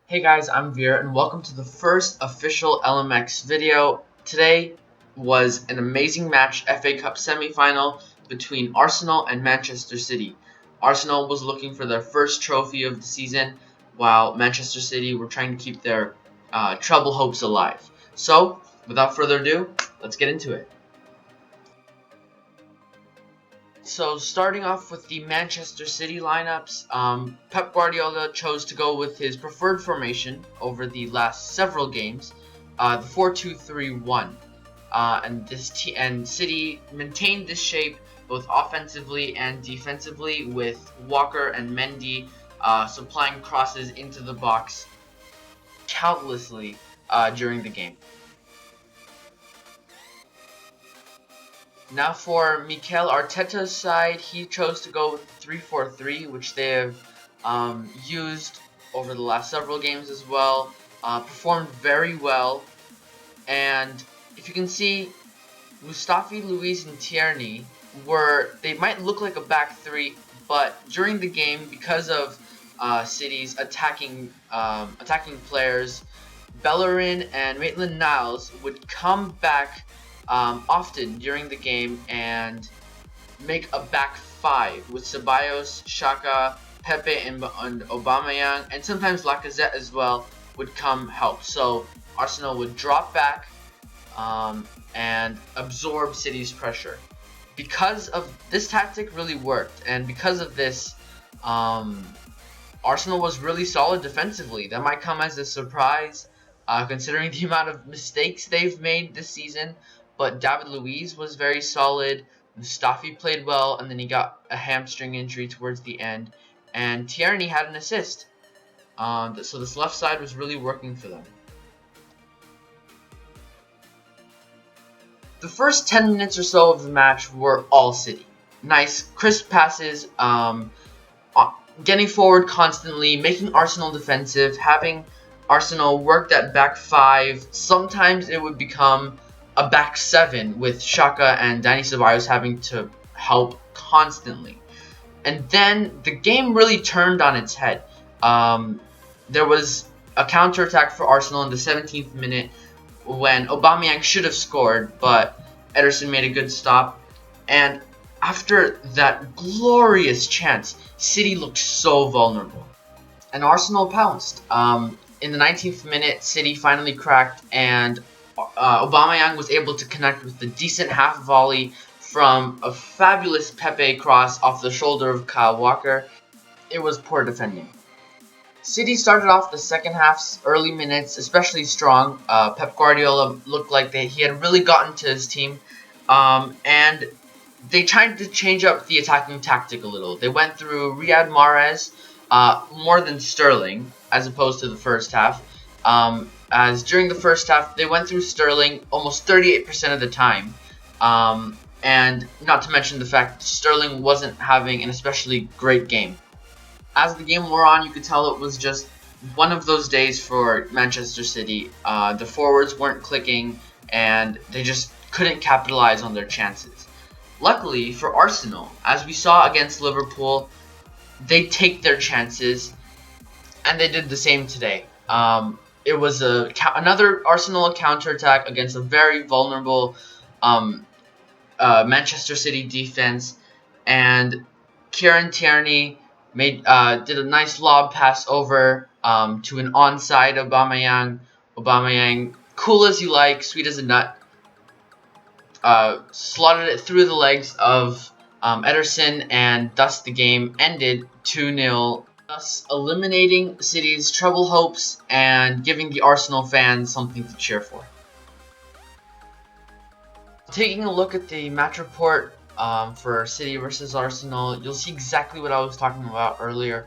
Hey guys, I'm Veer and welcome to the first official LMX video. Today was an amazing match, FA Cup semi-final between Arsenal and Manchester City. Arsenal was looking for their first trophy of the season, while Manchester City were trying to keep their treble hopes alive. So, without further ado, let's get into it. So starting off with the Manchester City lineups, Pep Guardiola chose to go with his preferred formation over the last several games, the 4-2-3-1, and City maintained this shape both offensively and defensively, with Walker and Mendy supplying crosses into the box countlessly during the game. Now for Mikel Arteta's side, he chose to go with 3-4-3, which they have used over the last several games as well. Performed very well, and if you can see, Mustafi, Luiz, and Tierney they might look like a back three, but during the game, because of City's attacking players, Bellerin and Maitland-Niles would come back often during the game and make a back five with Ceballos, Xhaka, Pepe, and Aubameyang, and sometimes Lacazette as well would come help. So Arsenal would drop back and absorb City's pressure. Because of this tactic really worked, and because of this, Arsenal was really solid defensively. That might come as a surprise, considering the amount of mistakes they've made this season. But David Luiz was very solid. Mustafi played well, and then he got a hamstring injury towards the end. And Tierney had an assist. So this left side was really working for them. The first 10 minutes or so of the match were all City. Nice, crisp passes, getting forward constantly, making Arsenal defensive, having Arsenal work that back five. Sometimes it would become a back seven with Xhaka and Dani Ceballos having to help constantly. And then the game really turned on its head. There was a counterattack for Arsenal in the 17th minute when Aubameyang should have scored, but Ederson made a good stop. And after that glorious chance, City looked so vulnerable. And Arsenal pounced. In the 19th minute, City finally cracked, and Aubameyang was able to connect with the decent half volley from a fabulous Pepe cross off the shoulder of Kyle Walker. It was poor defending. City started off the second half's early minutes especially strong. Pep Guardiola looked like he had really gotten to his team, and they tried to change up the attacking tactic a little. They went through Riyad Mahrez more than Sterling, as opposed to the first half. As during the first half, they went through Sterling almost 38% of the time. And not to mention the fact that Sterling wasn't having an especially great game. As the game wore on, you could tell it was just one of those days for Manchester City. The forwards weren't clicking, and they just couldn't capitalize on their chances. Luckily for Arsenal, as we saw against Liverpool, they take their chances, and they did the same today. It was another Arsenal counterattack against a very vulnerable Manchester City defense, and Kieran Tierney did a nice lob pass over to an onside Aubameyang. Aubameyang, cool as you like, sweet as a nut, slotted it through the legs of Ederson, and thus the game ended 2-0. Thus eliminating City's treble hopes and giving the Arsenal fans something to cheer for. Taking a look at the match report for City versus Arsenal, you'll see exactly what I was talking about earlier.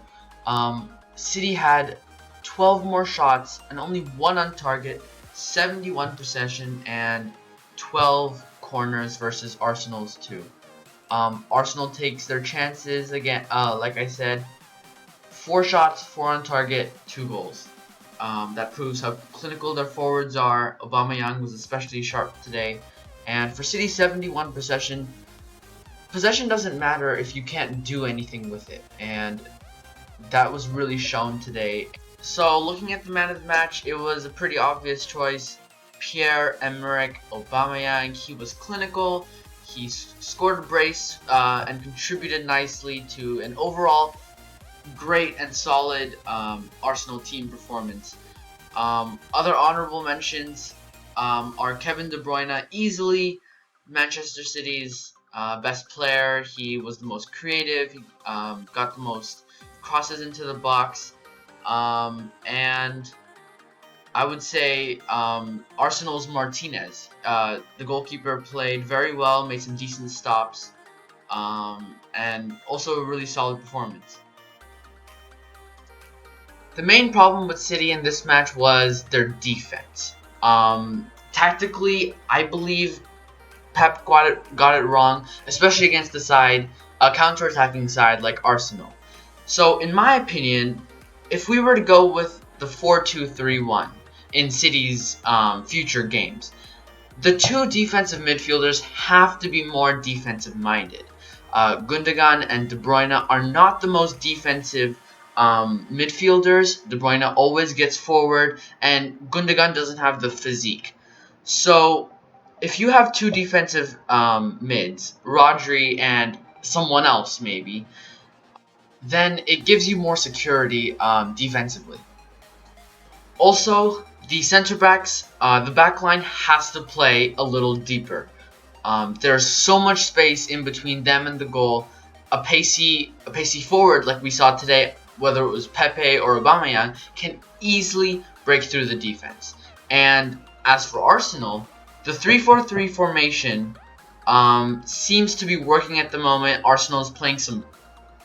City had 12 more shots and only one on target, 71 possession, and 12 corners versus Arsenal's 2. Arsenal takes their chances again, like I said. 4 shots, 4 on target, 2 goals. That proves how clinical their forwards are. Aubameyang was especially sharp today. And for City, 71 possession. Possession doesn't matter if you can't do anything with it. And that was really shown today. So looking at the man of the match, it was a pretty obvious choice. Pierre-Emerick Aubameyang. He was clinical. He scored a brace and contributed nicely to an overall great and solid Arsenal team performance. Other honorable mentions are Kevin De Bruyne, easily Manchester City's best player. He was the most creative. He got the most crosses into the box. And I would say Arsenal's Martinez. The goalkeeper played very well, made some decent stops, and also a really solid performance. The main problem with City in this match was their defense. Tactically, I believe Pep got it wrong, especially against a counter-attacking side like Arsenal. So, in my opinion, if we were to go with the 4-2-3-1 in City's future games, the two defensive midfielders have to be more defensive-minded. Gundogan and De Bruyne are not the most defensive midfielders. De Bruyne always gets forward, and Gundogan doesn't have the physique. So, if you have two defensive mids, Rodri and someone else maybe, then it gives you more security defensively. Also, the center backs, the back line has to play a little deeper. There's so much space in between them and the goal. A pacey forward like we saw today, whether it was Pepe or Aubameyang, can easily break through the defense. And as for Arsenal, the 3-4-3 formation seems to be working at the moment. Arsenal is playing some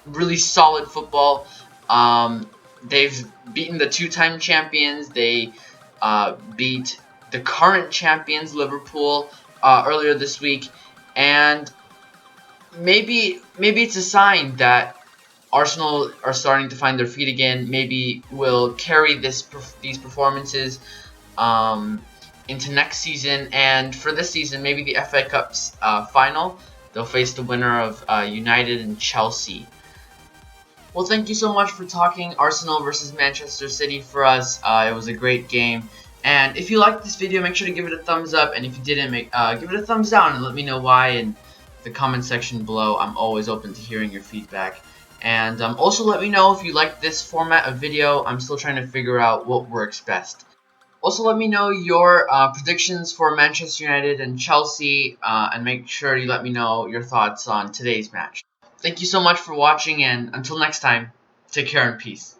really solid football. They've beaten the two-time champions. They beat the current champions, Liverpool, earlier this week, and maybe it's a sign that Arsenal are starting to find their feet again. Maybe will carry these performances into next season, and for this season, maybe the FA Cup's final. They'll face the winner of United and Chelsea. Well, thank you so much for talking Arsenal versus Manchester City for us. It was a great game. And if you liked this video, make sure to give it a thumbs up. And if you didn't, give it a thumbs down and let me know why in the comment section below. I'm always open to hearing your feedback. And also let me know if you like this format of video. I'm still trying to figure out what works best. Also, let me know your predictions for Manchester United and Chelsea. And make sure you let me know your thoughts on today's match. Thank you so much for watching, and until next time, take care and peace.